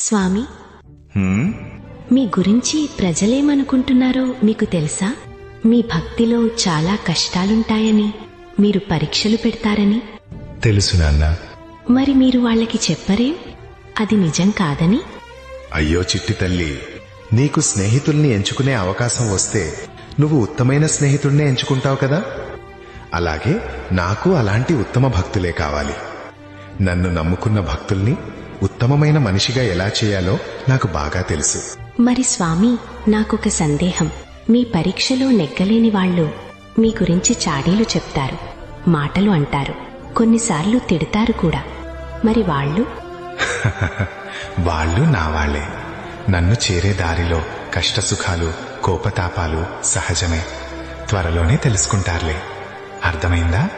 స్వామి, మీ గురించి ప్రజలేమనుకుంటున్నారో మీకు తెలుసా? మీ భక్తిలో చాలా కష్టాలుంటాయని, మీరు పరీక్షలు పెడతారని. తెలుసు నాన్న. మరి మీరు వాళ్ళకి చెప్పరేం అది నిజం కాదని? అయ్యో చిట్టి తల్లి, నీకు స్నేహితుల్ని ఎంచుకునే అవకాశం వస్తే నువ్వు ఉత్తమైన స్నేహితుడినే ఎంచుకుంటావు కదా. అలాగే నాకు అలాంటి ఉత్తమ భక్తులే కావాలి. నన్ను నమ్ముకున్న భక్తుల్ని ఉత్తమమైన మనిషిగా ఎలా చేయాలో నాకు బాగా తెలుసు. మరి స్వామి, నాకొక సందేహం. మీ పరీక్షలో నెగ్గలేని వాళ్ళు మీ గురించి చాడీలు చెప్తారు, మాటలు అంటారు, కొన్నిసార్లు తిడతారు కూడా. మరి వాళ్ళు? వాళ్ళు నా వాళ్లే. నన్ను చేరే దారిలో కష్టసుఖాలు, కోపతాపాలు సహజమే. త్వరలోనే తెలుసుకుంటారులే. అర్థమైందా?